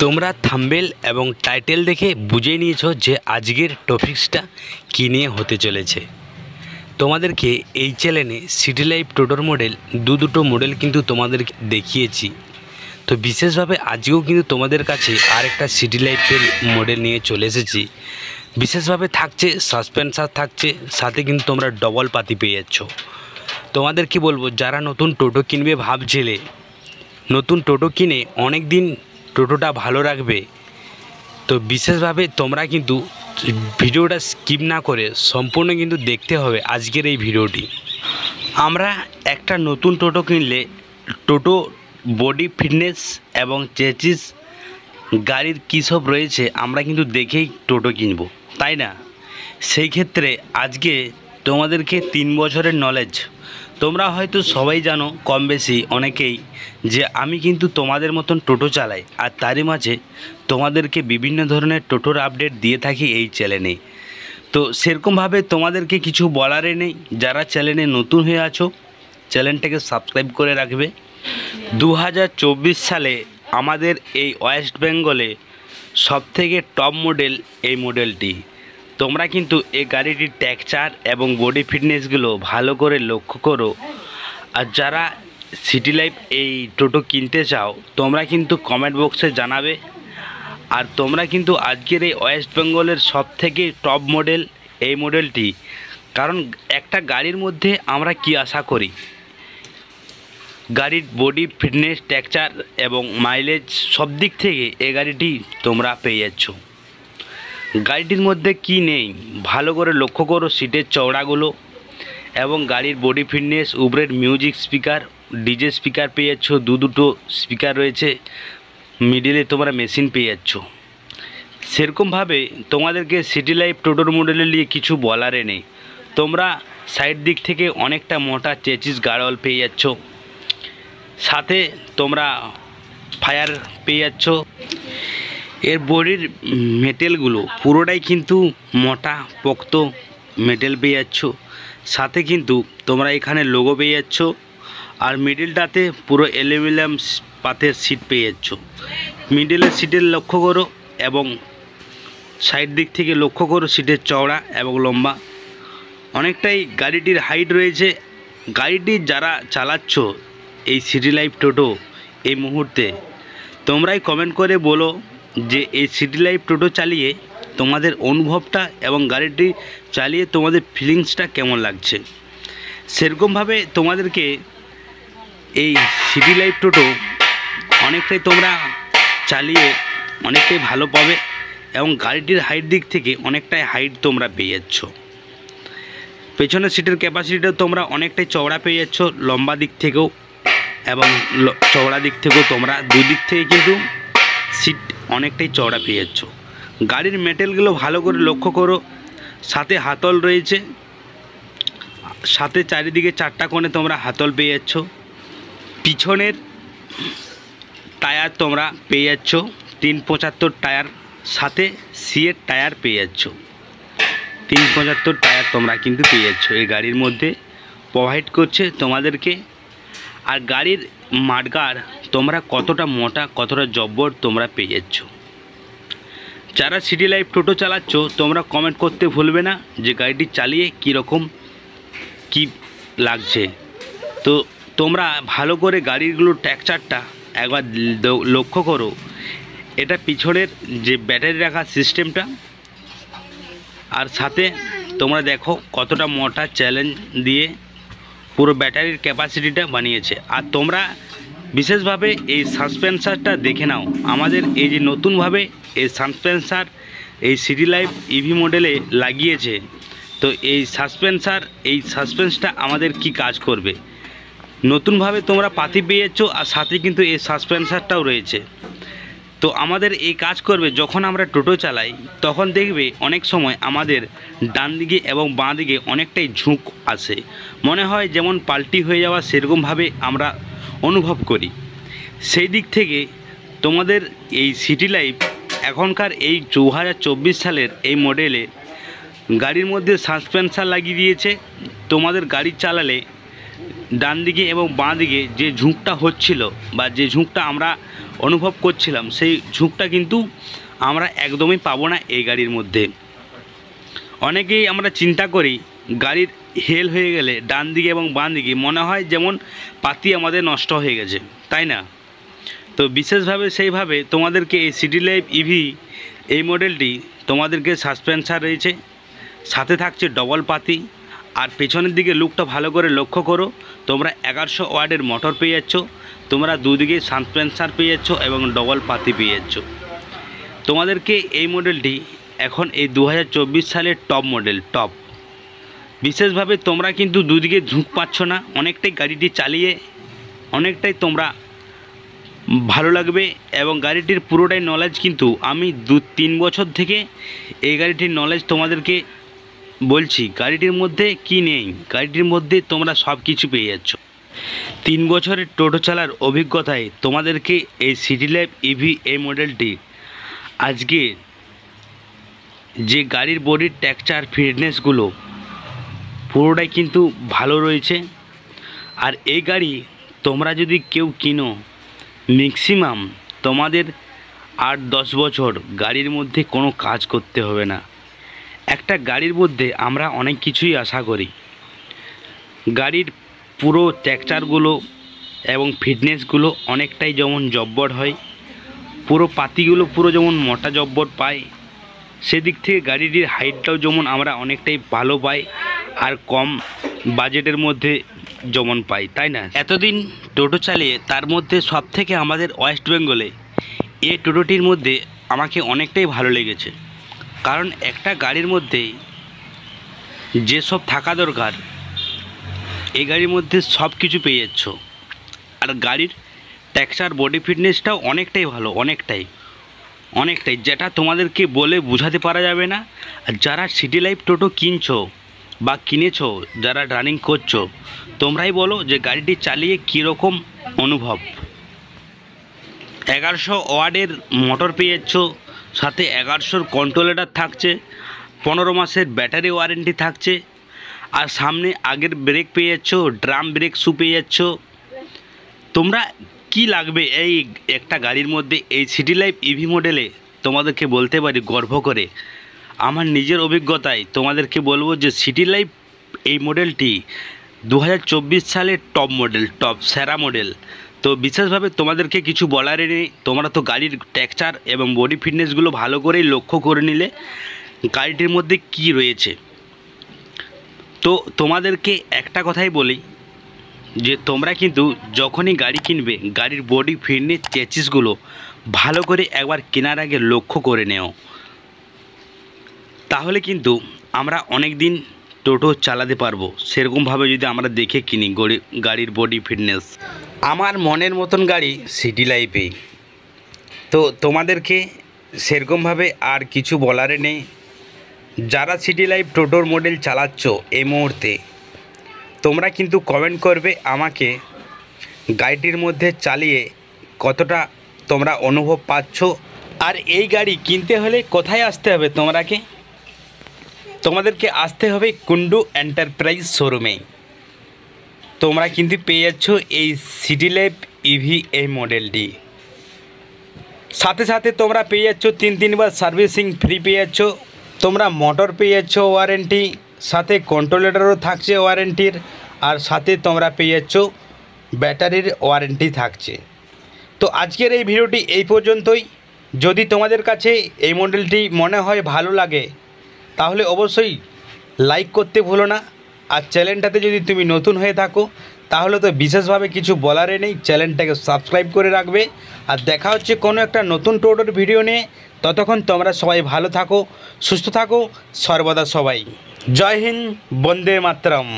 তোমরা থাম্বনেল এবং টাইটেল দেখে বুঝে নিয়েছো যে আজকের টপিকসটা কী নিয়ে হতে চলেছে। তোমাদেরকে এই চ্যানেলে সিটি লাইফ টোটোর মডেল দুটো মডেল কিন্তু তোমাদেরকে দেখিয়েছি। তো বিশেষভাবে আজকেও কিন্তু তোমাদের কাছে আরেকটা সিটি লাইফের মডেল নিয়ে চলে এসেছি। বিশেষভাবে থাকছে সাসপেন্সার, থাকছে সাথে কিন্তু তোমরা ডবল পাতি পেয়ে যাচ্ছ। তোমাদেরকে বলবো, যারা নতুন টোটো কিনবে ভাবছিলে, নতুন টোটো কিনে অনেক দিন টোটোটা ভালো রাখবে, তো বিশেষভাবে তোমরা কিন্তু ভিডিওটা স্কিপ না করে সম্পূর্ণ কিন্তু দেখতে হবে আজকের এই ভিডিওটি। আমরা একটা নতুন টোটো কিনলে টোটো বডি ফিটনেস এবং চেসিস গাড়ির কী সব রয়েছে আমরা কিন্তু দেখেই টোটো কিনবো, তাই না? সেই ক্ষেত্রে আজকে তোমাদেরকে 3 বছরের নলেজ, তোমরা হয়তো সবাই জানো কম বেশি অনেকেই, যে আমি কিন্তু তোমাদের মতন টোটো চালাই, আর তারই মাঝে তোমাদেরকে বিভিন্ন ধরনের টোটোর আপডেট দিয়ে থাকি এই চ্যানেলে। তো সেরকমভাবে তোমাদেরকে কিছু বলারই নেই। যারা চ্যানেলে নতুন হয়ে আছো চ্যানেলটাকে সাবস্ক্রাইব করে রাখবে। 2024 সালে আমাদের এই ওয়েস্ট বেঙ্গলে সবথেকে টপ মডেল এই মডেলটি। তোমরা কিন্তু এই গাড়িটির টেক্সচার এবং বডি ফিটনেসগুলো ভালো করে লক্ষ্য করো। আর যারা সিটি লাইফ এই টোটো কিনতে চাও তোমরা কিন্তু কমেন্ট বক্সে জানাবে। আর তোমরা কিন্তু আজকের এই ওয়েস্ট বেঙ্গলের সবথেকে টপ মডেল এই মডেলটি, কারণ একটা গাড়ির মধ্যে আমরা কি আশা করি, গাড়ির বডি ফিটনেস, টেক্সচার এবং মাইলেজ সব দিক থেকে এই গাড়িটি তোমরা পেয়ে যাচ্ছ। গাড়িটির মধ্যে কি নেই ভালো করে লক্ষ্য করো, সিটের চওড়াগুলো এবং গাড়ির বডি ফিটনেস, উপরের মিউজিক স্পিকার, ডিজে স্পিকার পেয়ে যাচ্ছ, দুটো স্পিকার রয়েছে, মিডিলে তোমরা মেশিন পেয়ে যাচ্ছ। সেরকমভাবে তোমাদেরকে সিটি লাইফ টোটোর মডেলে নিয়ে কিছু বলারে নেই। তোমরা সাইড দিক থেকে অনেকটা মোটা চেসিস গাড়ল পেয়ে যাচ্ছ, সাথে তোমরা ফায়ার পেয়ে যাচ্ছ। এর বডির মেটেলগুলো পুরোটাই কিন্তু মোটা পোক্ত মেটেল পেয়ে যাচ্ছ, সাথে কিন্তু তোমরা এখানে লোগো পেয়ে যাচ্ছ। আর মিডিলটাতে পুরো অ্যালুমিনিয়াম পাতের সিট পেয়ে যাচ্ছ। মিডিলের সিটের লক্ষ্য করো এবং সাইড দিক থেকে লক্ষ্য করো, সিটের চওড়া এবং লম্বা অনেকটাই গাড়িটির হাইট রয়েছে। গাড়িটি যারা চালাচ্ছ এই সিটি লাইফ টোটো এই মুহূর্তে, তোমরাই কমেন্ট করে বলো যে এই সিটি লাইফ টোটো চালিয়ে তোমাদের অনুভবটা এবং গাড়িটি চালিয়ে তোমাদের ফিলিংসটা কেমন লাগছে। সেরকমভাবে তোমাদেরকে এই সিটি লাইফ টোটো অনেকটাই তোমরা চালিয়ে অনেকটাই ভালো পাবে এবং গাড়িটির হাইট দিক থেকে অনেকটাই হাইট তোমরা পেয়ে যাচ্ছ। পেছনের সিটের ক্যাপাসিটিটাও তোমরা অনেকটাই চওড়া পেয়ে যাচ্ছ, লম্বা দিক থেকেও এবং চওড়া দিক থেকেও তোমরা দুদিক থেকে কিন্তু সিট অনেকটাই চওড়া পেয়ে যাচ্ছ। গাড়ির মেটেলগুলো ভালো করে লক্ষ্য করো, সাথে হাতল রয়েছে, সাথে চারিদিকে 4টা কোণে তোমরা হাতল পেয়ে যাচ্ছ। পিছনের টায়ার তোমরা পেয়ে যাচ্ছ 375 টায়ার, সাথে সিএর টায়ার পেয়ে যাচ্ছ। 375 টায়ার তোমরা কিন্তু পেয়ে যাচ্ছ এই গাড়ির মধ্যে, প্রোভাইড করছে তোমাদেরকে। আর গাড়ির মাডগার্ড তোমরা কতটা মোটা কতটা জব্বর তোমরা পেয়ে যাচ্ছ। যারা সিটি লাইফ টোটো চালাচ্ছ তোমরা কমেন্ট করতে ভুলবে না যে গাড়িটি চালিয়ে কীরকম কি লাগছে। তো তোমরা ভালো করে গাড়িগুলোর টেক্সচারটা একবার লক্ষ্য করো। এটা পিছনের যে ব্যাটারি রাখার সিস্টেমটা, আর সাথে তোমরা দেখো কতটা মোটা চ্যালেঞ্জ দিয়ে পুরো ব্যাটারির ক্যাপাসিটিটা বানিয়েছে। আর তোমরা বিশেষভাবে এই সাসপেন্সারটা দেখে নাও, আমাদের এই যে নতুনভাবে এই সাসপেন্সার এই সিটি লাইফ ইভি মডেলে লাগিয়েছে। তো এই সাসপেন্সটা আমাদের কি কাজ করবে, নতুনভাবে তোমরা পাতি পেয়ে যাচ্ছ, আর সাথে কিন্তু এই সাসপেন্সারটাও রয়েছে। তো আমাদের এই কাজ করবে যখন আমরা টোটো চালাই, তখন দেখবে অনেক সময় আমাদের ডান দিকে এবং বাঁ দিকে অনেকটাই ঝুঁক আসে, মনে হয় যেমন পাল্টি হয়ে যাওয়া, সেরকমভাবে আমরা অনুভব করি। সেই দিক থেকে তোমাদের এই সিটি লাইফ এখনকার এই 2024 সালের এই মডেলে গাড়ির মধ্যে সাসপেন্সার লাগিয়ে দিয়েছে। তোমাদের গাড়ি চালালে ডান দিকে এবং বাঁ দিকে যে ঝুঁকটা হচ্ছিল বা যে ঝুঁকটা আমরা অনুভব করছিলাম, সেই ঝুঁকটা কিন্তু আমরা একদমই পাবো না এই গাড়ির মধ্যে। অনেকেই আমরা চিন্তা করি গাড়ির হেল হয়ে গেলে ডান দিকে এবং বাঁ দিকে মনে হয় যেমন পাতি আমাদের নষ্ট হয়ে গেছে, তাই না? তো বিশেষভাবে সেইভাবে তোমাদেরকে এই সিটি লাইফ ইভি এই মডেলটি তোমাদেরকে সাসপেন্সার রয়েছে, সাথে থাকছে ডবল পাতি, আর পেছনের দিকে লুকটা ভালো করে লক্ষ্য করো, তোমরা 1100 ওয়াটের মোটর পেয়ে যাচ্ছ, তোমরা দুদিকে সাসপেন্সার পেয়ে যাচ্ছ এবং ডবল পাতি পেয়ে যাচ্ছ। তোমাদেরকে এই মডেলটি এখন এই 2024 সালের টপ মডেল, টপ। বিশেষভাবে তোমরা কিন্তু দুদিকে ঝুঁক পাচ্ছ না, অনেকটাই গাড়িটি চালিয়ে অনেকটাই তোমরা ভালো লাগবে। এবং গাড়িটির পুরোটাই নলেজ কিন্তু আমি 2-3 বছর থেকে এই গাড়িটির নলেজ তোমাদেরকে বলছি। গাড়িটির মধ্যে কি নেই, গাড়িটির মধ্যে তোমরা সব কিছু পেয়ে যাচ্ছ। 3 বছরের টোটো চালার অভিজ্ঞতায় তোমাদেরকে এই সিটি লাইফ ইভি এই মডেলটি আজকে যে গাড়ির বডির টেক্সচার ফিটনেসগুলো পুরোটাই কিন্তু ভালো রয়েছে। আর এই গাড়ি তোমরা যদি কেউ কিনো, ম্যাক্সিমাম তোমাদের 8-10 বছর গাড়ির মধ্যে কোনো কাজ করতে হবে না। একটা গাড়ির মধ্যে আমরা অনেক কিছুই আশা করি। গাড়ির পুরো টেক্সচারগুলো এবং ফিটনেসগুলো অনেকটাই যেমন জব্বর হয়, পুরো পাতিগুলো পুরো যেমন মোটা জব্বর পায়, সেদিক থেকে গাড়িটির হাইটটাও যেমন আমরা অনেকটাই ভালো পাই আর কম বাজেটের মধ্যে যেমন পাই, তাই না? এতদিন টোটো চালিয়ে তার মধ্যে সব থেকে আমাদের ওয়েস্ট বেঙ্গলে এই টোটোটির মধ্যে আমাকে অনেকটাই ভালো লেগেছে। কারণ একটা গাড়ির মধ্যে যেসব থাকা দরকার এই গাড়ির মধ্যে সব কিছু পেয়ে যাচ্ছ। আর গাড়ির টেক্সচার বডি ফিটনেসটাও অনেকটাই ভালো, অনেকটাই যেটা তোমাদেরকে বলে বোঝাতে পারা যাবে না। আর যারা সিটি লাইফ টোটো কিনছো বা কিনেছো, যারা রানিং করছো, তোমরাই বলো যে গাড়িটি চালিয়ে কীরকম অনুভব। 1100 ওয়াটের মোটর পেয়ে যাচ্ছ, সাথে 1100 কন্ট্রোলেটার থাকছে, 15 মাসের ব্যাটারি ওয়ারেন্টি থাকছে, আর সামনে আগের ব্রেক পেয়ে যাচ্ছ, ড্রাম ব্রেক শু পেয়ে যাচ্ছ। তোমরা কি লাগবে এই একটা গাড়ির মধ্যে? এই সিটি লাইফ ইভি মডেলে তোমাদেরকে বলতে পারি গর্ব করে, আমার নিজের অভিজ্ঞতায় তোমাদেরকে বলবো যে সিটি লাইফ এই মডেলটি 2024 সালের টপ মডেল, টপ সেরা মডেল। তো বিশেষভাবে তোমাদেরকে কিছু বলার নেই, তোমরা তো গাড়ির টেক্সচার এবং বডি ফিটনেসগুলো ভালো করেই লক্ষ্য করে নিলে গাড়িটির মধ্যে কি রয়েছে। তো তোমাদেরকে একটা কথাই বলি যে তোমরা কিন্তু যখনই গাড়ি কিনবে, গাড়ির বডি ফিটনেস চেসিসগুলো ভালো করে একবার কেনার আগে লক্ষ্য করে নেও, তাহলে কিন্তু আমরা অনেক দিন টোটো চালাতে পারবো। সেরকমভাবে যদি আমরা দেখে কিনি গাড়ির বডি ফিটনেস। আমার মনের মতন গাড়ি সিটি লাইফেই। তো তোমাদেরকে সেরকমভাবে আর কিছু বলার নেই। যারা সিটি লাইফ টোটোর মডেল চালাচ্ছ এই মুহূর্তে, তোমরা কিন্তু কমেন্ট করবে আমাকে গাড়িটির মধ্যে চালিয়ে কতটা তোমরা অনুভব পাচ্ছ। আর এই গাড়ি কিনতে হলে কোথায় আসতে হবে? তোমাদেরকে আসতে হবে কুন্ডু এন্টারপ্রাইজ শোরুমে। তোমরা কিন্তু পেয়ে যাচ্ছ এই সিটি লাইফ ইভি এই মডেলটি, সাথে সাথে তোমরা পেয়ে যাচ্ছ 3 বার সার্ভিসিং ফ্রি পেয়ে যাচ্ছ, তোমরা মোটর পেয়ে যাচ্ছ ওয়ারেন্টি, সাথে কন্ট্রোলেটারও থাকছে ওয়ারেন্টির, আর সাথে তোমরা পেয়ে যাচ্ছ ব্যাটারির ওয়ারেন্টি থাকছে। তো আজকের এই ভিডিওটি এই পর্যন্তই। যদি তোমাদের কাছে এই মডেলটি মনে হয় ভালো লাগে, তাহলে অবশ্যই লাইক করতে ভুলো না। আর চ্যানেলটাতে যদি তুমি নতুন হয়ে থাকো, তাহলে তো বিশেষভাবে কিছু বলারই নেই, চ্যানেলটাকে সাবস্ক্রাইব করে রাখবে। আর দেখা হচ্ছে কোনো একটা নতুন টোটোর ভিডিও নিয়ে। ততক্ষণ তোমরা সবাই ভালো থাকো, সুস্থ থাকো, সর্বদা সবাই। জয় হিন্দ, বন্দে মাতরম।